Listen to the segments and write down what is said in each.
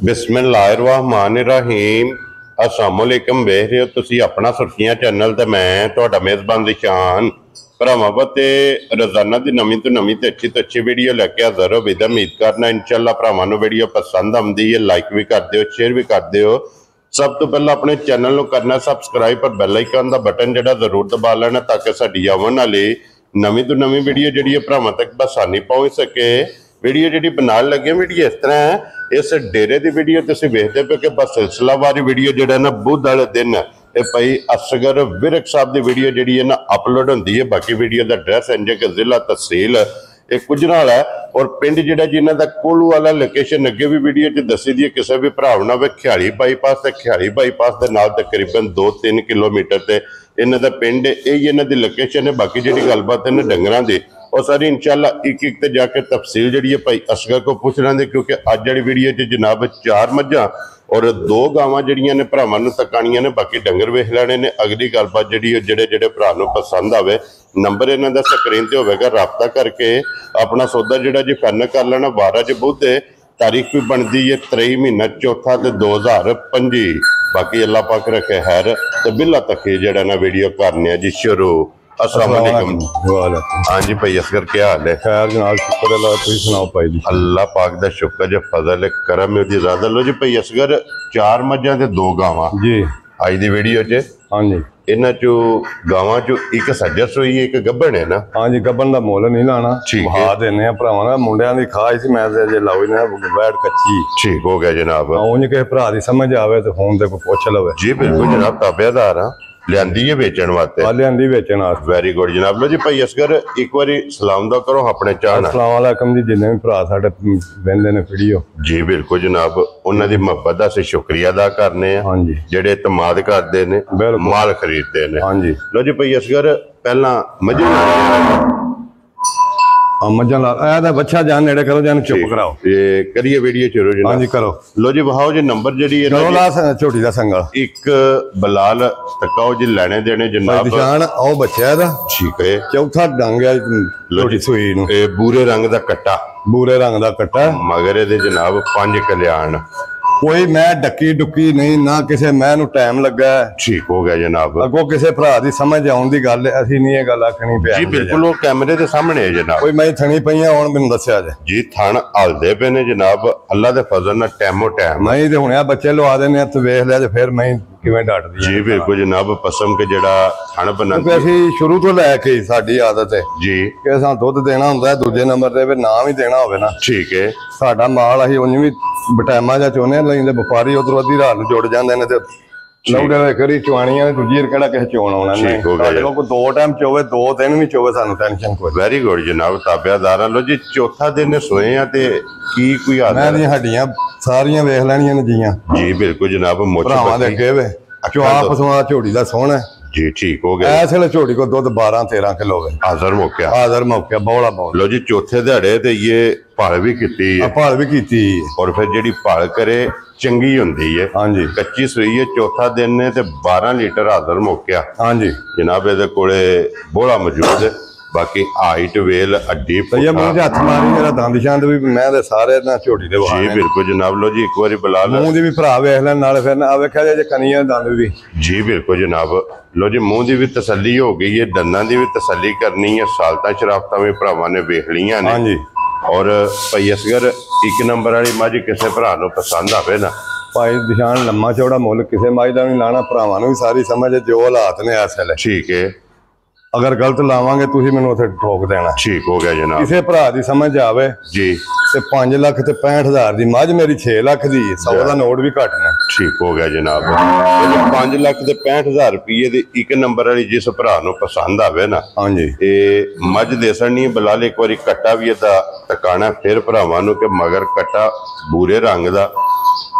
बिस्मिल्लाहिर्रहमानिर्रहीम अस्सलामुअलैकुम वेख रहे हो तुसी अपना सुर्खियां चैनल ते मैं तुहाडा मेज़बान दिशान भरावां ते रोजाना दी नवीं तो अच्छी वीडियो लैके हाज़र हो विद उम्मीद करना इंशाअल्लाह भरावां नूं वीडियो पसंद आउंदी है। लाइक भी कर दिओ, शेयर भी कर दिओ। सब तो पहला अपने चैनल नूं करना सबसक्राइब पर बैल आइकन दा बटन जिहड़ा जरूर दबा लेना ताकि साडी आउण वाली नवीं तो नवीं वीडियो जिहड़ी है भरावां तक बसानी पहुंच सके। वीडियो जी बनाने लगे वीडियो इस तरह है, इस डेरे की वीडियो तुम वेखते पे कि बस सिलसिलावार वीडियो जो ना बुध वाले दिन भाई असगर विरक साहब की वीडियो जी है ना अपलोड होती है। बाकी वीडियो का एड्रैस इंज के जिला तहसील एक गुजराल है और पिंड जो जिन्हों का कोलू वाला लोकेशन अगे भी वीडियो च दसी दी है। किसी भी भरा ना वे खियाली बाईपास से खियाली बाईपास के नाल तकरीबन 2-3 किलोमीटर से इन्हों का पिंड यही इन्हों की लोकेशन है। बाकी जी गलबात है डंगरां की और सारी इंशाअल्लाह एक एक जाके तफसील जी है भाई असगर को पूछ लेंगे क्योंकि अज वाली वीडियो च जनाब 4 मझां और 2 गावां जड़ियां ने भरावां नूं तकाणियां ने। बाकी डंगर वेख लेने ने। अगली गलबात जी जेडे भरा नूं पसंद आवे नंबर इन्हां दा स्क्रीन ते होवेगा, रबता करके अपना सौदा जिहड़ा जी फाइनल कर लेना। 12 बुध तारीख भी बनती है 23 महीना चौथा ते 2025। बाकी अल्लाह पाक रखे खैर ते बिल्ला तक जिहड़ा ना वीडियो करने जी शुरू। अस्सलाम वालेकुम। हाँ जी भाई असगर क्या हाल है? खैर जनाब शुक्र अल्लाह, तुम सुनाओ भाई जी? अल्लाह पाक दा शुक्र जो फजल है करम है उसकी ज़्यादा। लो जी भाई असगर 4 मझां ते 2 गावां जी अज दी वीडियो च। हाँ जी इन्हां चो गावां चो एक सज्जस हुई है, एक गब्बन है ना? हाँ जी गब्बन का मुल नहीं लाना, बहा देने भरावां दा। मुंडियां दी खाज सी, मैं अजे लाओ ना वैट कच्ची। ठीक हो गया जनाब। उंज किसी भरा दी समझ आवे तो फोन ते पुछ लवे। जी बिल्कुल जनाब, ताबेदार हाँ लियांदी है बेचण वास्ते। लियांदी बेचण वास्ते। वेरी गुड जनाब। लो जी भाई असगर एक बारी सलाम दा करो अपने चाहना। अस्सलाम वालेकुम जी, जिन्ने भी भरा साडे वेंदे ने वीडियो। जी बिल्कुल जनाब, उन्हां दी मोहब्बत दा असीं शुक्रिया अदा करने हैं। हाँ जी जेडे इतमाद करदे ने, माल खरीदते ने। हाँ जी। लो जी भाई असगर पहला मझे मझां ला ए बच्चा जान नेड़े करो, जान चुप कराओ। ये करिए वीडियो शुरू जनाब। हाँ जी करो। लो जी बहाओ जी नंबर जी झोटी दा संगल एक बलाल तकाओ जी लेने देने जनाब। निशान आओ बच्चा दा। ठीक है। चौथा डंग है लोटी सुई नूं। बूरे रंग दा कट्टा, बूरे रंग दा कट्टा मगर ये जनाब 5 कल्याण। कोई मैं डक्की डुक्की नहीं ना, किसी मैं नूं टाइम लगा। ठीक हो गया जनाब। अगो किसी भरा दी समझ आउण दी गल असीं नहीं ये गल आखणी पे। जी बिल्कुल वो कैमरे दे सामने है जनाब। कोई मैं थणी पईयां हुण मैनूं दस्सिया जे जी थण हलदे पे ने जनाब अल्लाह दे फजल नाल टाइमो टाइम। मैं ते हुणे बच्चे लवा देने ते वेख लिया ते फिर मैं किवें डटदी। जी बिल्कुल जनाब, पसम के जेड़ा थण बनांदे असीं शुरू तो लैके साडी आदत है जी कि असां दुध देना हुंदा दूजे नंबर ते फिर नाम ही देना होवे ना। ठीक है। साडा माल असीं उंज भी बटाइमा जा चोने लेंदे, व्यापारी उधरों अद्धी रात नूं जुड़ जांदे ने ते लौड़े ने करी चवाणियां दूजी किहड़ा किसी चोण आउणा नहीं। साडे कोल 2 टाइम चोवे 2 दिन भी चोवे सानूं टेंशन कोई। वेरी गुड जनाब, ताबेदार। लो जी चौथा दिन सोए आ ते की कोई आदत मैं दी हड्डियां सारियां वेख लैणियां ने जीआं। जी बिल्कुल जनाब, मुछ भरावां दे अगे वे चुआ पसवा झोटी दा सोहना जी। ठीक हो गया। इस वेले झोटी को दुध 12-13 किलो है। हाजर मौका, हाजर मौका बौला बहुत। लो जी चौथे दिहाड़े ते ये भाल भी कीती है। भाल भी कीती और फिर जेडी भाल करे चंगी हुंदी है। हाँ जी। कच्ची सुई है, चौथा दिन ने ते 12 लीटर हाजर मौका। हाँ जी जनाब इहदे कोले बोला मौजूद है। बाकी हाइट वेल अड्डी भैया मुंह च हथ मारी मेरा दंद छंद भी मैं ते सारे ना झोटी दे जी बिल्कुल जनाब। लो जी एक बारी बुला लो, मुंह दी भी भरा वेख लैन नाले फिर आ वेख्या जे कनियां दंद भी। जी बिल्कुल जनाब। लो जी मुंह दी भी तसल्ली हो गई है, दंदां दी भी तसल्ली करनी है। सालता शराफतां भी भरावां ने वेख लियां ने। हाँ जी। और भाई असगर 1 नंबर वाली मझ किसी भरा नूं पसंद आवे ना भाई दिशान लम्मा चौड़ा मुल किसी मझ दा नहीं लाना। भरावां नूं भी सारी समझ जो हालात ने इस वेले। ठीक है। अगर गलत लावांगे तुसीं मैनूं उत्थे ठोक देना। ठीक हो गया जनाब। किसी भरा दी समझ आवे जी ते 5 लाख ते 65,000 दी मझ मेरी 6 लाख दी 100 दा नोट भी घट ने। ठीक हो गया जनाब। 5 लाख ते 65,000 रुपये दी 1 नंबर वाली जिस भरा नूं पसंद आवे ना। हाँ जी। ये मझ देसनी बलाल एक बारी कट्टा भी इहदा तकाना फिर भरावां नूं कि मगर कट्टा बूरे रंग दा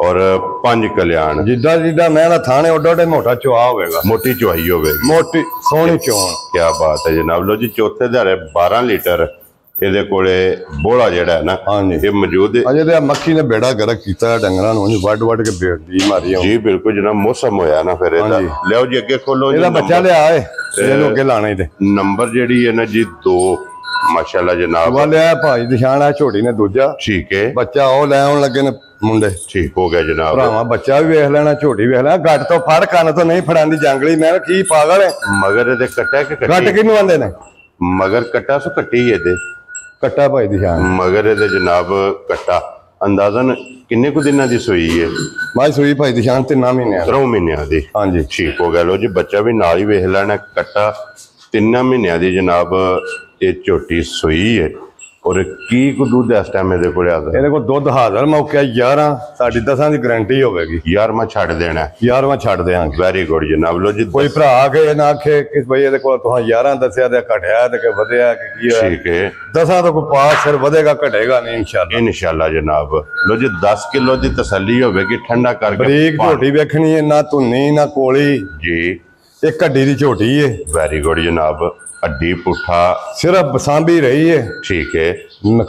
और 5 कल्याण। जिद्दा जिद्दा मैं थाने ओडा ओडे मोटा चुआ होगा, मोटी चुआई होगी, मोटी सोहनी चोण। क्या बात है जनाब। लो जी चौथे दिहाड़े 12 लीटर ਇਹਦੇ ਕੋਲੇ ਬੋਲਾ ਜਿਹੜਾ ਹੈ ਨਾ ਇਹ ਮੌਜੂਦ ਹੈ। ਅਜੇ ਤੇ ਮੱਖੀ ਨੇ ਬੇੜਾ ਗਰਕ ਕੀਤਾ ਡੰਗਰਾਂ ਨੂੰ ਵੱਢ ਵੱਢ ਕੇ ਬੇੜੀ ਮਾਰੀ ਆ। ਜੀ ਬਿਲਕੁਲ ਜਨਾਬ, ਮੌਸਮ ਹੋਇਆ ਨਾ ਫਿਰ ਇਹਦਾ। ਲਿਓ ਜੀ ਅੱਗੇ ਖੋਲੋ, ਇਹਦਾ ਬੱਚਾ ਲਿਆ ਏ ਇਹਨੂੰ ਅੱਗੇ ਲਾਣਾ ਹੀ ਤੇ ਨੰਬਰ ਜਿਹੜੀ ਹੈ ਨਾ ਜੀ 2 माशाल्लाह जनाब। वो लिया भाई निशान है झोटी ने दूजा। ठीक है। बच्चा वो लै आउण लगे ने मुंडे। ठीक हो गया जनाब। भरावा बच्चा भी वेख लेना, झोटी वेख लेना। गट तो फड़, कन तो नहीं फड़ांदी जंगली। मैं की पागल है। मगर ये कट्टा के गट किनू आंदे ने? मगर कट्टा सो कट्टी है दे। कट्टा भाई निशान मगर ये जनाब कट्टा अंदाजन किन्ने को दिना दी सोई है? माई सोई भाई निशान 3 महीने 3 महीने दी। हाँ जी ठीक हो गया। लो जी बच्चा भी नाल ही वेख लेना। कट्टा 3 महीने दी जनाब ये झोटी सोई है। और की को दूध इस टाइम मेरे को ਇਹਦੇ ਕੋਲ ਦੁੱਧ ਹਾਜ਼ਰ ਮੌਕੇ 11 ਸਾਡੀ 10 ਦੀ ਗਾਰੰਟੀ ਹੋਵੇਗੀ। 11ਵਾਂ ਛੱਡ ਦੇਣਾ। 11ਵਾਂ ਛੱਡ ਦੇਾਂਗੇ। ਵੈਰੀ ਗੁੱਡ ਜਨਾਬ। ਲੋ ਜੀ ਕੋਈ ਭਰਾ ਆ ਕੇ ਨਾ ਆਖੇ ਕਿ ਬਈ ਇਹਦੇ ਕੋਲ ਤੁਸੀਂ 11 ਦੱਸਿਆ ਤੇ ਘਟਿਆ ਤੇ ਕਿ ਵਧਿਆ ਕਿ ਕੀ ਹੋਇਆ। ਠੀਕ ਹੈ। 10 ਤੋਂ ਕੋਈ ਪਾਸ ਸਿਰ ਵਧੇਗਾ ਘਟੇਗਾ ਨਹੀਂ ਇਨਸ਼ਾਅੱਲਾ। ਇਨਸ਼ਾਅੱਲਾ ਜਨਾਬ। ਲੋ ਜੀ 10 ਕਿਲੋ ਦੀ ਤਸੱਲੀ ਹੋਵੇਗੀ ਠੰਡਾ ਕਰਕੇ। ਬਰੀਕ ਝੋਟੀ ਵੇਖਣੀ ਹੈ, ਨਾ ਧੁੰਨੀ ਨਾ ਕੋਲੀ ਜੀ। ਇੱਕ ਹੱਡੀ ਦੀ ਝੋਟੀ ਹੈ। ਵੈਰੀ ਗੁੱਡ ਜਨਾਬ। हड्डी पुठा सिर्फ साਂਭੀ रही है। ठीक है।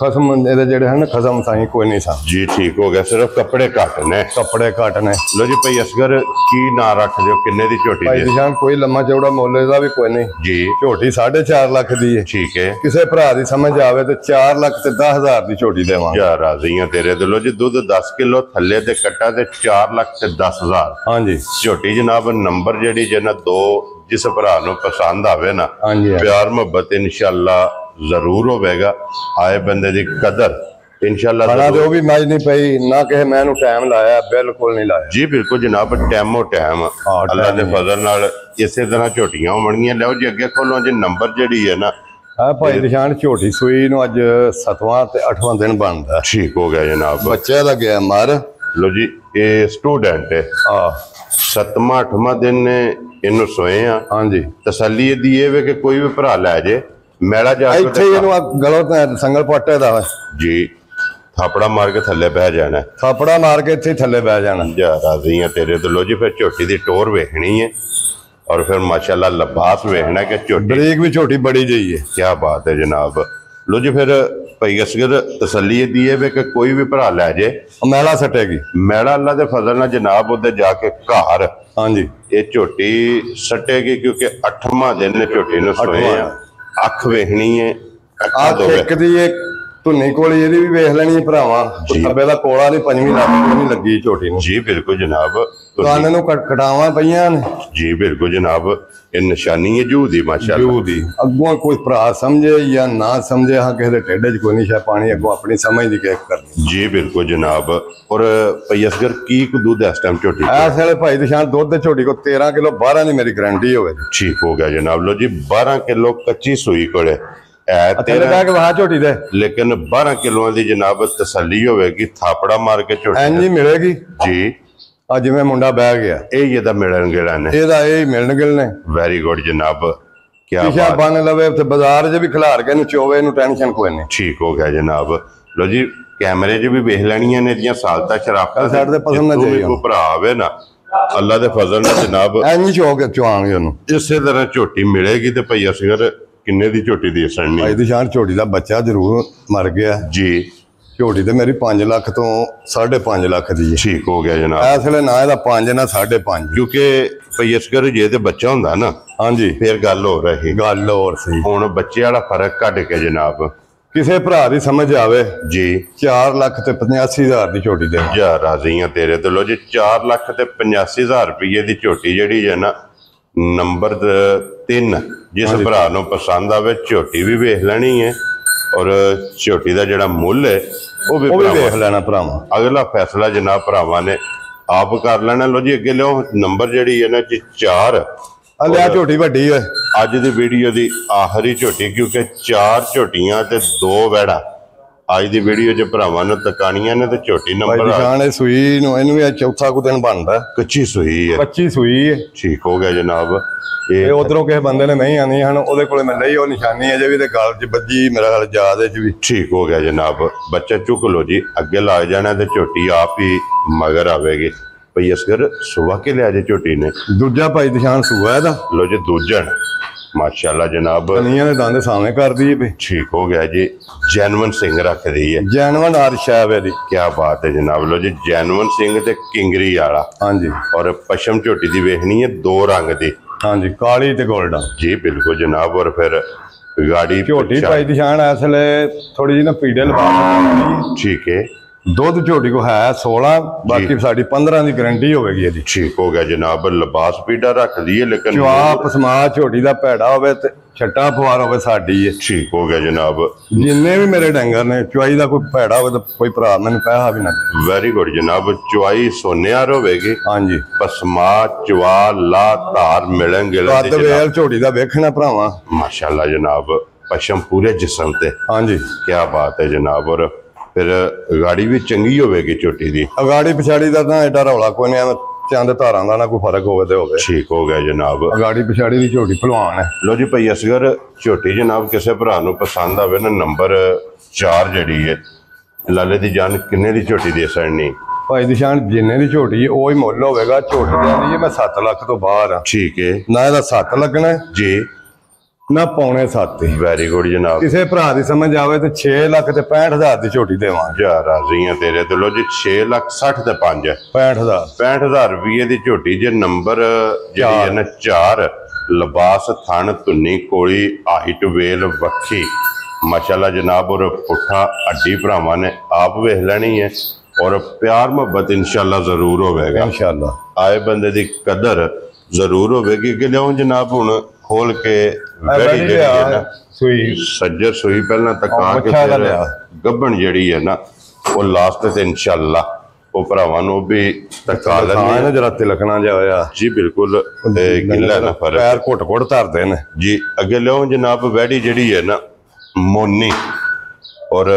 खसम ਇਹਦੇ ਜਿਹੜੇ ਹਨ ਖਸਮ ਸਾਈ ਕੋਈ ਨਹੀਂ ਸਾਂ जी। ठीक हो गया। सिर्फ कपड़े घट ने। ਕੱਪੜੇ ਘੱਟ ਨੇ। लो जी भाई असगर की ना रख दियो किन्ने दी झोटी ਭਾਈ दे? ਨਿਸ਼ਾਨ ਕੋਈ ਲੰਮਾ ਚੌੜਾ ਮੁੱਲ ਇਹਦਾ ਵੀ ਕੋਈ ਨਹੀਂ। जी। ਝੋਟੀ 4.5 ਲੱਖ ਦੀ ਹੈ। ठीक है। ਕਿਸੇ ਭਰਾ ਦੀ ਸਮਝ ਆਵੇ ਤੇ 4 ਲੱਖ ਤੇ 10,000 ਦੀ ਝੋਟੀ ਦੇਵਾਂਗੇ। जा राजी हैं तेरे ते। लो जी दूध 10 किलो थल्ले ते कट्टा ते 4 लाख ते 10,000। हाँ जी झोटी जनाब नंबर जेडी जे ना दो जिस भरा नु पसंद आवे ना हाँ जी प्यार मोहब्बत इंशाल्लाह जरूर होवेगा। आए बंदे दी कदर इंशाल्लाह खाना तो भी मज नहीं पई ना कहे मैनू टाइम लाया, बिल्कुल नहीं लाया जी। बिल्कुल जनाब टाइमो टाइम अल्लाह दे फजल नाल इसे तरह झोटियां होणगीਆਂ। लो जी अगे खोलो जी नंबर जेडी है ना है भाई निशान झोटी सूई नु अज 7वां ते 8वां दिन बनदा। ठीक हो गया जनाब। बच्चा दा गया मर। लो जी ये स्टूडेंट है। 7वां 8वां दिन ने इन्हू सोए आ। हाँ जी तसल्ली दी ये वे कि कोई भी भरा लै जे मैला जा ਇੱਥੇ ਇਹਨੂੰ ਗਲੋ ਸੰਗਲ ਪੱਟੇ ਦਾ ਵਾ जी थापड़ा मार के थल्ले बह जाना। ਥਾਪੜਾ ਮਾਰ ਕੇ ਇੱਥੇ ਥੱਲੇ ਬਹਿ ਜਾਣਾ। जा राजी हैं तेरे तो। लो जी फिर झोटी दी टोर वेखनी है और फिर माशाल्लाह लबास वेखना कि झोटी ਬਰੀਕ ਵੀ ਝੋਟੀ ਬੜੀ ਜਈ ਹੈ। क्या बात है जनाब। लो जी फिर भाई असगर तसल्ली दी है वे कि कोई भी भरा लै जे ਮੈਲਾ ਸੱਟੇਗੀ। मैला अल्लाह दे फजल नाल जनाब उधर जाके घर हाँ जी ये झोटी सटेगी क्योंकि 8वां दिन ने झोटी नु सोए आ। अख वेखनी है। ਆ ਇੱਕ ਦੀ ਇਹ ਧੁੰਨੀ ਕੋਲੀ ਇਹਦੀ ਵੀ ਵੇਖ ਲੈਣੀ ਹੈ ਭਰਾਵਾਂ। ਖੱਬੇ ਦਾ ਕੋਲਾ ਨਹੀਂ, 5ਵੀਂ ਲੱਤ ਨਹੀਂ ਲੱਗੀ ਝੋਟੀ ਨੂੰ। जी बिल्कुल जनाब। ਕੰਨ ਨੂੰ ਕਟਾਵਾਂ ਪਈਆਂ ਨੇ। जी बिल्कुल जनाब। ये निशानी है जू दी माशाल्लाह। ਜੂ ਦੀ ਅੱਗੋਂ ਕੋਈ ਭਰਾ ਸਮਝੇ ਜਾਂ ਨਾ ਸਮਝੇ, ਹਾਂ ਕਿਸੇ ਦੇ ਢਿੱਡ 'ਚ ਕੋਈ ਨਹੀਂ ਸ਼ਾ ਪਾਣੀ ਅੱਗੋਂ ਆਪਣੀ ਸਮਝ ਦੀ ਕਹਿ ਕਰਨੀ। जी बिल्कुल जनाब। और भाई असगर की को दूध इस टाइम झोटी को? ਇਸ ਵੇਲੇ ਭਾਈ ਨਿਸ਼ਾਨ ਦੁੱਧ ਦੇ ਝੋਟੀ ਕੋ 13 ਕਿਲੋ 12 ਦੀ ਮੇਰੀ ਗਾਰੰਟੀ ਹੋਵੇ। ठीक हो गया जनाब। लो जी 12 किलो कच्ची सूई कोले ਤੇਰੇ ਕਹਿ ਕੇ ਵਾਹ ਝੋਟੀ ਦੇ लेकिन 12 किलो की जनाब तसल्ली होगी थापड़ा मार के झोटी ਇੰਜ ਹੀ ਮਿਲੇਗੀ। जी। ਆ ਜਿਵੇਂ ਮੁੰਡਾ ਬਹਿ ਗਿਆ ये दा मिलन गेड़ा ने। ਇਹਦਾ ਇਹ ਮਿਲਣ ਗਿਲ ਨੇ। वेरी गुड जनाब। क्या ਪਿਛਾ बात। ਬੰਨ ਲਵੇ ਉੱਥੇ ਬਾਜ਼ਾਰ 'ਚ ਵੀ ਖਿਲਾਰ ਕੇ ਇਹਨੂੰ ਚੋਵੇ, ਇਹਨੂੰ ਟੈਨਸ਼ਨ ਕੋਈ ਨਹੀਂ। ठीक हो गया जनाब। लो जी कैमरे च भी वेख लैनियां ने एदियां सालता शराफतां। साढ़े ते पसंद ना जित्थों भी चाहिए। कोई भरा आवे ना अल्लाह दे फजल नाल जनाब ਇੰਜ ਹੀ ਚੋ ਕੇ ਚੁਆਵਾਂਗੇ ਉਹਨੂੰ। इसे तरह झोटी मिलेगी तो भाई असगर किन्ने दी झोटी दे सड़नी? ਭਾਈ ਦੀ ਸ਼ਾਨ ਝੋਟੀ ਦਾ ਬੱਚਾ ਜ਼ਰੂਰ ਮਰ ਗਿਆ। जी। ਝੋਟੀ ਤੇ ਮੇਰੀ 5 ਲੱਖ ਤੋਂ 5.5 ਲੱਖ ਦੀ ਹੈ। ठीक हो गया जनाब। ਇਸ ਵੇਲੇ ਨਾ ਇਹਦਾ 5 ਨਾ 5.5। क्योंकि भाई असगर जे ते बच्चा हुंदा ना ਹਾਂਜੀ फिर गल हो रही। ਗੱਲ ਹੋਰ ਸੀ। हुण बच्चे वाला फर्क कट के जनाब। ਕਿਸੇ ਭਰਾ ਦੀ ਸਮਝ ਆਵੇ जी 4 ਲੱਖ ਤੇ 85,000 ਦੀ ਝੋਟੀ ਦੇ। जा राजी हैं तेरे तो। लो जी 4 लाख ते 85,000 रुपये की झोटी जी है ना नंबर 3 जिस भरा नु पसंद आवे झोटी भी वेख लेनी है और झोटी का जिहड़ा मुल है वो भी ਵੇਖ ਲੈਣਾ ਭਰਾਵਾਂ। अगला फैसला जनाब भरावां ने आप कर लेना। लो जी अगे लो नंबर जी है ना जी 4 ਲਿਆ ਝੋਟੀ ਵੱਡੀ ਓਏ। अज दी वीडियो दी आखिरी झोटी क्योंकि 4 झोटियां ते 2 वैड़ा अज दी वीडियो च भरावां नूं तकाणियां ने ते झोटी ਭਾਈ नंबर ਨਿਸ਼ਾਨ ਇਹ ਸੂਈ ਨੂੰ ਇਹਨੂੰ ਵੀ ਚੌਥਾ ਕੁ ਦਿਨ ਬਣਦਾ। कच्ची सूई है। 25 ਸੂਈ ਹੈ। ठीक हो गया जनाब। ਇਹ ये ਉਧਰੋਂ ਕਿਸੇ ਬੰਦੇ ਨੇ ਨਹੀਂ ਆਣੀ ਹਨ, ਉਹਦੇ ਕੋਲੇ ਮੈਂ ਲਈ ਉਹ ਨਿਸ਼ਾਨੀ ਅਜੇ ਵੀ ਤੇ ਗਲ 'ਚ ਵੱਜੀ, ਮੇਰਾ ਹਾਲ ਯਾਦ ਹੈ ਵੀ। ठीक हो गया जनाब। बच्चा चुक लो जी अगे लग जाना ते झोटी आप ही मगर आवेगी। भाई असगर सुबह के लिया जे झोटी ने? ਦੂਜਾ ਭਾਈ ਨਿਸ਼ਾਨ ਸੂਆ ਇਹਦਾ। लो जी दूजन माशाल्लाह जनाब। ਕਨੀਆਂ ਦੇ ਦੰਦ ਸਾਵੇਂ ਕਰਦੀ ਹੈ ਵੀ। ठीक हो गया जी। जैनवन सिंह रख दी है। ਜੈਨਵਨ ਆਰਸ਼ਾਬ ਇਹਦੀ। क्या बात है जनाब। लो जी जैनवन सिंह ते किंगरी वाला ਹਾਂਜੀ और पशम झोटी दी वेखनी है 2 रंग दी। ਹਾਂਜੀ ਕਾਲੀ ਤੇ ਗੋਲਡਨ। जी बिल्कुल जनाब। और फिर ਗਾੜੀ ਝੋਟੀ ਭਾਈ ਦੀ ਸ਼ਾਨ ਇਸ ਵੇਲੇ ਥੋੜੀ ਜਿਹੀ ਨਾ ਪੀੜੇ ਲਵਾ ਠੀਕ ਹੈ। ਦੁੱਧ ਝੋਟੀ ਕੋ ਹੈ 16, ਬਾਕੀ ਸਾਡੀ 15 ਦੀ ਗਾਰੰਟੀ ਹੋਵੇਗੀ ਇਹਦੀ। ਠੀਕ ਹੋ ਗਿਆ ਜਨਾਬ। ਲਿਬਾਸ ਪੀੜਾ ਰੱਖਦੀ ਹੈ ਲੇਕਿਨ ਜਵਾਬ ਸਮਾਜ ਝੋਟੀ ਦਾ ਭੈੜਾ ਹੋਵੇ ਤੇ ਛੱਟਾ ਫਵਾਰ ਹੋਵੇ ਸਾਡੀ ਹੈ। ਠੀਕ ਹੋ ਗਿਆ ਜਨਾਬ। ਜਿੰਨੇ ਵੀ ਮੇਰੇ ਡੰਗਰ ਨੇ ਚੁਆਈ ਦਾ ਕੋਈ ਭੈੜਾ ਹੋਵੇ ਤਾਂ ਕੋਈ ਭਰਾ ਮੈਨੂੰ ਪੈਸਾ ਵੀ ਨਾ ਦੇ। ਵੈਰੀ ਗੁੱਡ ਜਨਾਬ। ਚੁਆਈ ਸੋਨਿਆਰ ਹੋਵੇਗੀ। ਹਾਂਜੀ ਪਸਮਾ ਚਵਾ ਲਾ ਧਾਰ ਮਿਲਣਗੇ ਕੱਦ ਵੇਲ ਝੋਟੀ ਦਾ ਵੇਖਣਾ ਭਰਾਵਾ ਮਾਸ਼ਾਅੱਲਾ ਜਨਾਬ। ਪਸ਼ਮ ਪੂਰੇ ਜਿਸਮ ਤੇ। ਹਾਂਜੀ ਕੀ ਬਾਤ ਹੈ ਜਨਾਬ। ਔਰ ਫਿਰ ਗਾੜੀ ਵੀ ਚੰਗੀ ਹੋਵੇਗੀ ਝੋਟੀ ਦੀ। ਅਗਾੜੀ ਪਿਛਾੜੀ ਦਾ ਤਾਂ ਐਡਾ ਰੌਲਾ ਕੋਈ ਨਹੀਂ, ਚੰਦ ਧਾਰਾਂ ਦਾ ਨਾ ਕੋਈ ਫਰਕ ਹੋਵੇ ਤੇ ਹੋਵੇ। ਠੀਕ ਹੋ ਗਿਆ ਜਨਾਬ। ਅਗਾੜੀ ਪਿਛਾੜੀ ਦੀ ਝੋਟੀ ਭਲਵਾਨ ਹੈ। ਲੋ ਜੀ ਭਾਈ ਅਸਗਰ ਝੋਟੀ ਜਨਾਬ ਕਿਸੇ ਭਰਾ ਨੂੰ ਪਸੰਦ ਆਵੇ ਨਾ ਨੰਬਰ 4 ਜਿਹੜੀ ਹੈ ਲਾਲੇ ਦੀ ਜਾਨ ਕਿੰਨੇ ਦੀ ਝੋਟੀ ਦੇ ਸੜਨੀ? ਭਾਈ ਦੀ ਸ਼ਾਨ ਜਿੰਨੇ ਦੀ ਝੋਟੀ ਹੈ ਉਹ ਹੀ ਮੁੱਲ ਹੋਵੇਗਾ। ਝੋਟੀ ਦੀ ਮੈਂ 7 ਲੱਖ ਤੋਂ ਬਾਹਰ ਆ। ਠੀਕ ਹੈ। ਨਾ ਇਹਦਾ 7 ਲੱਗਣਾ ਜੀ ਨਾ ਪੌਣੇ 7 ਹੀ। ਵੈਰੀ ਗੁੱਡ ਜਨਾਬ। ਕਿਸੇ ਭਰਾ ਦੀ ਸਮਝ ਆਵੇ ਤੇ 6 ਲੱਖ ਤੇ 65,000 ਦੀ ਝੋਟੀ ਦੇਵਾਂਗੇ। ਜਾ ਰਾਜ਼ੀ ਆ ਤੇਰੇ ਤੇ। ਲੋ ਜੀ 6 ਲੱਖ 60 ਤੇ 5 65,000 65,000 ਰੁਪਏ ਦੀ ਝੋਟੀ ਜੇ ਨੰਬਰ ਜਿਹੜੀ ਹੈ ਨਾ 4 ਲਿਬਾਸ ਥਣ ਧੁੰਨੀ ਕੋਲੀ ਹਾਈਟ ਵੇਲ ਵੱਖੀ ਮਾਸ਼ਾਅੱਲਾ ਜਨਾਬ। ਔਰ ਪੁੱਠਾ ਅੱਡੀ ਭਰਾਵਾਂ ਨੇ ਆਪ ਵੇਖ ਲੈਣੀ ਹੈ ਔਰ ਪਿਆਰ ਮੁਹੱਬਤ ਇਨਸ਼ਾਅੱਲਾ ਜ਼ਰੂਰ ਹੋਵੇਗਾ। ਇਨਸ਼ਾਅੱਲਾ ਆਏ ਬੰਦੇ ਦੀ ਕਦਰ ਜ਼ਰੂਰ ਹੋਵੇਗੀ। ਕਿ ਲਿਓ ਜਨਾਬ ਹੁਣ ਖੋਲ ਕੇ ਵੈੜੀ ਜਿਹੜੀ ਹੈ ਨਾ ਸੂਈ ਸੱਜਰ ਸੂਈ ਪਹਿਲਾਂ ਤੱਕਾ ਕੇ ਫਿਰ ਗੱਭਣ ਜਿਹੜੀ ਹੈ ਨਾ ਉਹ ਲਾਸਟ ਤੇ ਇਨਸ਼ਾਅੱਲਾ ਉਹ ਭਰਾਵਾਂ ਨੂੰ ਵੀ ਤੱਕਾ ਲੈਣੀ ਨਾ ਜਰਾ ਤਿਲਕਣਾ ਜਿਹਾ ਹੋਇਆ। ਜੀ ਬਿਲਕੁਲ ਗਿੱਲਾ ਨਾ ਫਰਕ ਪੈਰ ਘੁੱਟ ਧਰਦੇ ਨੇ ਜੀ। ਅੱਗੇ ਲਿਓ ਜਨਾਬ ਵੈੜੀ ਜਿਹੜੀ ਹੈ ਨਾ ਮੋਨੀ ਔਰ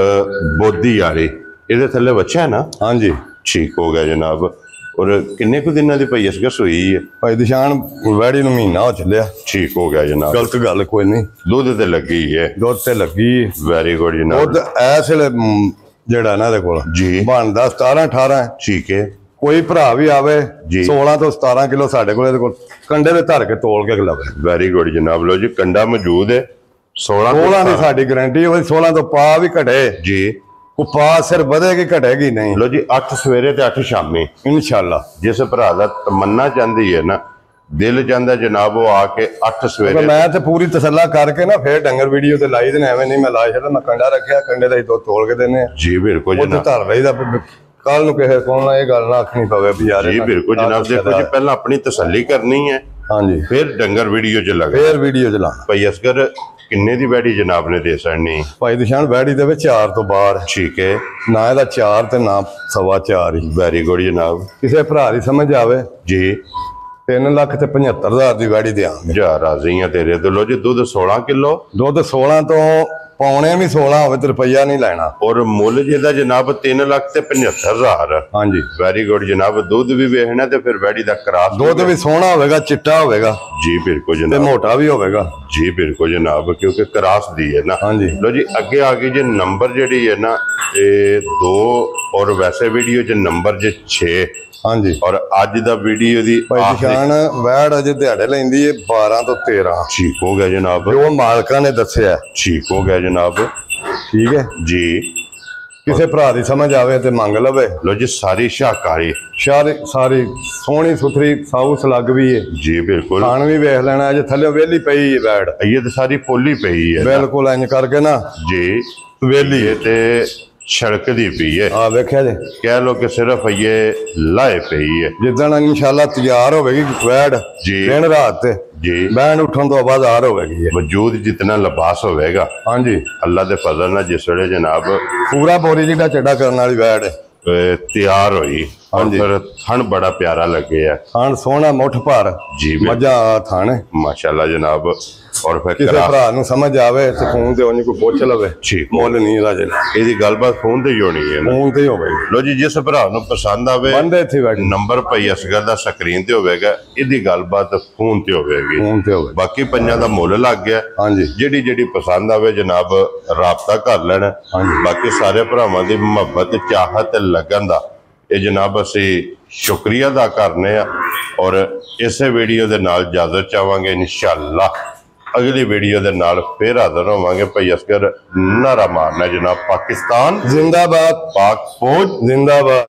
ਬੋਦੀ ਵਾਲੀ ਇਹਦੇ ਥੱਲੇ ਬੱਚਾ ਹੈ ਨਾ? ਹਾਂਜੀ ਠੀਕ ਹੋ ਗਿਆ ਜਨਾਬ। ਔਰ ਕਿੰਨੇ ਕੁ ਦਿਨਾਂ ਦੀ ਪਈ ਇਸਗਾ ਸੂਈ ਹੈ? ਭਾਈ ਦੀ ਸ਼ਾਨ ਵੈੜੀ ਨੂੰ ਮਹੀਨਾ ਹੋ ਚੱਲਿਆ। ਠੀਕ ਹੋ ਗਿਆ ਜਨਾਬ। ਗਲਤ ਗੱਲ ਕੋਈ ਨਹੀਂ। ਦੁੱਧ ਤੇ ਲੱਗੀ ਹੈ। ਦੁੱਧ ਤੇ ਲੱਗੀ। ਵੈਰੀ ਗੁੱਡ ਜਨਾਬ। ਦੁੱਧ ਐਸ ਵੇਲੇ ਜਿਹੜਾ ਨਾ ਇਹਦੇ ਕੋਲ ਜੀ ਬਣਦਾ 17 18। ਠੀਕ ਹੈ। ਕੋਈ ਭਰਾ ਵੀ ਆਵੇ ਜੀ 16 ਤੋਂ 17 ਕਿਲੋ ਸਾਡੇ ਕੋਲ ਇਹਦੇ ਕੋਲ ਕੰਡੇ ਦੇ ਧਰ ਕੇ ਤੋਲ ਕੇ ਲਵੇ। ਵੈਰੀ ਗੁੱਡ ਜਨਾਬ। ਲੋ ਜੀ ਕੰਡਾ ਮੌਜੂਦ ਹੈ। 16 ਦੀ ਸਾਡੀ ਗਾਰੰਟੀ ਹੋਵੇ। 16 ਤੋਂ ਪਾ ਵੀ ਘਟੇ ਜੀ ਉਹ ਪਾ ਸਿਰ ਵਧੇਗੀ ਘਟੇਗੀ ਨਹੀਂ। ਲੋ ਜੀ 8 ਸਵੇਰੇ ਤੇ 8 ਸ਼ਾਮੀ ਇਨਸ਼ਾਅੱਲਾ। ਜਿਸ ਭਰਾ ਦਾ ਤਮੰਨਾ ਚਾਹੁੰਦੀ ਹੈ ਨਾ ਦਿਲ ਚਾਹੁੰਦਾ ਜਨਾਬ ਉਹ ਆ ਕੇ 8 ਸਵੇਰੇ। ਮੈਂ ਤੇ ਪੂਰੀ ਤਸੱਲਾ ਕਰਕੇ ਨਾ ਫੇਰ ਡੰਗਰ ਵੀਡੀਓ ਤੇ ਲਾਈ ਦੇਣੇ। ਐਵੇਂ ਨਹੀਂ ਮੈਂ ਲਾ ਛੱਡਦਾ। ਮੈਂ ਕੰਡਾ ਰੱਖਿਆ ਕੰਡੇ ਦਾ ਹੀ ਦੋ ਤੋਲ ਕੇ ਦੇਣੇ। ਜੀ ਬਿਲਕੁਲ ਜਨਾਬ। ਧਰ ਰਹੀਦਾ ਕੱਲ ਨੂੰ ਕਿਸੇ ਕੋਲ ਨਾ ਇਹ ਗੱਲ ਨਾ ਆਖਣੀ ਪਵੇ ਵੀ ਯਾਰ। ਜੀ ਬਿਲਕੁਲ ਜਨਾਬ। ਦੇਖੋ ਜੀ ਪਹਿਲਾਂ ਆਪਣੀ ਤਸੱਲੀ ਕਰਨੀ ਹੈ। ਹਾਂਜੀ ਫਿਰ ਡੰਗਰ ਵੀਡੀਓ ਚ ਲੱਗ ਫੇਰ ਵੀਡੀਓ ਚ ਲਾ। ਭਾਈ ਅਸਗਰ ਕਿੰਨੇ ਦੀ ਵੈੜੀ ਜਨਾਬ ਨੇ ਦੇ ਸੜਨੀ? ਭਾਈ ਦਿਸ਼ਾਨ ਵੈੜੀ ਦੇ ਵਿੱਚ 4 ਤੋਂ ਬਾਹਰ। ਠੀਕ ਹੈ। ਨਾ ਇਹਦਾ 4 ਤੇ ਨਾ 4.25 ਹੀ। ਵੈਰੀ ਗੁੱਡ ਜਨਾਬ। ਕਿਸੇ ਭਰਾ ਦੀ ਸਮਝ ਆਵੇ ਜੀ 3 ਲੱਖ ਤੇ 75,000 ਦੀ ਵੈੜੀ ਦਿਆਂਗੇ। ਜਾ ਰਾਜ਼ੀ ਆ ਤੇਰੇ ਤੋਂ। ਲੋ ਜੀ ਦੁੱਧ 16 ਕਿਲੋ। ਦੁੱਧ 16 ਤੋਂ ਪੌਣੇ ਵੀ 16 ਹੋਵੇ ਤੇ ਰੁਪਈਆ ਨਹੀਂ ਲੈਣਾ। ਔਰ ਮੁੱਲ ਜਿਹਦਾ ਜਨਾਬ 3 ਲੱਖ ਤੇ 75,000। ਹਾਂਜੀ ਵੈਰੀ ਗੁੱਡ ਜਨਾਬ। ਦੁੱਧ ਵੀ ਵੇਖਣਾ ਤੇ ਫਿਰ ਵੈੜੀ ਦਾ ਕਰਾਸ ਦੁੱਧ ਵੀ ਸੋਹਣਾ ਹੋਵੇਗਾ ਚਿੱਟਾ ਹੋਵੇਗਾ ਜੀ ਬਿਲਕੁਲ ਤੇ ਜਨਾਬ। ਮੋਟਾ ਵੀ ਹੋਵੇਗਾ ਜੀ ਬਿਲਕੁਲ ਜਨਾਬ ਕਿਉਂਕਿ ਕਰਾਸ ਦੀ ਹੈ ਨਾ। ਹਾਂਜੀ ਲੋ ਜੀ ਅੱਗੇ ਆ ਗਈ ਜੇ ਨੰਬਰ ਜਿਹੜੀ ਹੈ ਨਾ ਇਹ 2 ਔਰ ਵੈਸੇ ਵੀਡੀਓ ਚ ਨੰਬਰ ਜੇ 6। ਹਾਂਜੀ ਔਰ ਅੱਜ ਦਾ ਵੀਡੀਓ ਦੀ ਭਾਈ ਦਿਸ਼ਾਨ ਵੈੜ ਅਜੇ ਦਿਹਾੜੇ ਲੈਂਦੀ ਏ 12 ਤੋਂ 13। ਠੀਕ ਹੋ ਗਿਆ ਜਨਾਬ। ਜੋ ਮਾਲਕਾਂ ਨੇ ਦੱਸਿਆ। ਠੀਕ ਹੋ ਗਿਆ ਜਨਾਬ। ਠੀਕ ਹੈ ਜੀ। ਕਿਸੇ ਭਰਾ ਦੀ ਸਮਝ ਆਵੇ ਤੇ ਮੰਗ ਲਵੇ। ਲੋ ਜੀ ਸਾਰੀ ਸ਼ਾਕਾਰੀ ਸਾਰੀ ਸੋਹਣੀ ਸੁਥਰੀ ਸਾਊਸ ਲੱਗ ਵੀ ਹੈ। ਜੀ ਬਿਲਕੁਲ। ਖਾਣ ਵੀ ਵੇਖ ਲੈਣਾ ਅਜੇ ਥੱਲੇ ਵੇਲੀ ਪਈ ਹੈ ਵੈੜ। ਇਹ ਤਾਂ ਸਾਰੀ ਪੋਲੀ ਪਈ ਹੈ। ਬਿਲਕੁਲ ਇੰਜ ਕਰਕੇ ਨਾ ਜੀ ਵੇਲੀ ਇਹ ਤੇ ਛੜਕਦੀ ਪਈ ਹੈ। ਆ ਵੇਖਿਆ ਜੇ ਕਹਿ ਲੋ ਕਿ ਸਿਰਫ ਇਹ ਲਾਏ ਪਈ ਹੈ। ਜਿੱਦਣ ਇਨਸ਼ਾਅੱਲਾ ਤਿਆਰ ਹੋਵੇਗੀ ਵੈੜ ਜੀ ਦਿਨ ਰਾਤ ਤੇ ਜੀ ਬੈਣ ਉੱਠਣ ਤੋਂ ਬਾਅਦ ਆਰ ਹੋਵੇਗੀ। ਵਜੂਦ ਜਿਤਨਾ ਲਿਬਾਸ ਹੋਵੇਗਾ ਹਾਂਜੀ ਅੱਲਾ ਦੇ ਫਜ਼ਲ ਨਾਲ ਜਿਸ ਵੇਲੇ ਜਨਾਬ ਪੂਰਾ ਬੋਰੀ ਜਿਹੜਾ ਚੱਡਾ ਕਰਨ ਵਾਲੀ ਵੈੜ ਹੈ ਤਿਆਰ ਹੋਈ। ਹਾਂਜੀ ਫਿਰ ਥਣ ਬੜਾ ਪਿਆਰਾ ਲੱਗੇ ਆ। ਖਾਣ ਸੋਹਣਾ ਮੁੱਠ ਭਰ ਜੀ ਮੱਝਾਂ ਥਣ ਮਾਸ਼ਾਅੱਲਾ ਜਨਾਬ। ਔਰ ਫਿਰ ਕਿਸੇ ਭਰਾ ਨੂੰ ਸਮਝ ਆਵੇ ਤੇ ਫੋਨ ਤੇ ਉਹਨੂੰ ਕੋਈ ਪੁੱਛ ਲਵੇ। ਠੀਕ ਮੁੱਲ ਨਹੀਂ ਇਹਦਾ ਜੇ ਇਹਦੀ ਗੱਲਬਾਤ ਫੋਨ ਤੇ ਹੀ ਹੋਣੀ ਹੈ ਨਾ। ਫੋਨ ਤੇ ਹੀ ਹੋਵੇ। ਲੋ ਜੀ ਜਿਸ ਭਰਾ ਨੂੰ ਪਸੰਦ ਆਵੇ ਬੰਦੇ ਇੱਥੇ ਬੈਠੇ ਨੰਬਰ ਭਾਈ ਅਸਗਰ ਦਾ ਸਕਰੀਨ ਤੇ ਹੋਵੇਗਾ। ਇਹਦੀ ਗੱਲਬਾਤ ਫੋਨ ਤੇ ਹੋਵੇਗੀ। ਫੋਨ ਤੇ ਹੋਵੇ। ਬਾਕੀ ਪੰਜਾਂ ਦਾ ਮੁੱਲ ਲੱਗ ਗਿਆ। ਹਾਂਜੀ ਜਿਹੜੀ ਪਸੰਦ ਆਵੇ ਜਨਾਬ ਰਾਬਤਾ ਕਰ ਲੈਣਾ। ਹਾਂਜੀ ਬਾਕੀ ਸਾਰੇ ਭਰਾਵਾਂ ਦੀ ਮੁਹੱਬਤ ਚਾਹਤ ਲੱਗਣ ਦਾ ਇਹ ਜਨਾਬ ਅਸੀਂ ਸ਼ੁਕਰੀਆ ਅਦਾ ਕਰਨੇ ਆ। ਔਰ ਇਸੇ ਵੀਡੀਓ ਦੇ ਨਾਲ ਇਜਾਜ਼ਤ ਚਾਹਾਂਗੇ ਇਨਸ਼ਾਅੱਲਾ। ਅਗਲੀ ਵੀਡੀਓ ਦੇ ਨਾਲ ਫਿਰ ਹਾਜ਼ਰ ਹੋਵਾਂਗੇ। ਭਾਈ ਅਸਗਰ ਨਾਰਾ ਮਾਰਨਾ ਜਨਾਬ ਪਾਕਿਸਤਾਨ ਜ਼ਿੰਦਾਬਾਦ ਪਾਕ ਫੌਜ ਜ਼ਿੰਦਾਬਾਦ।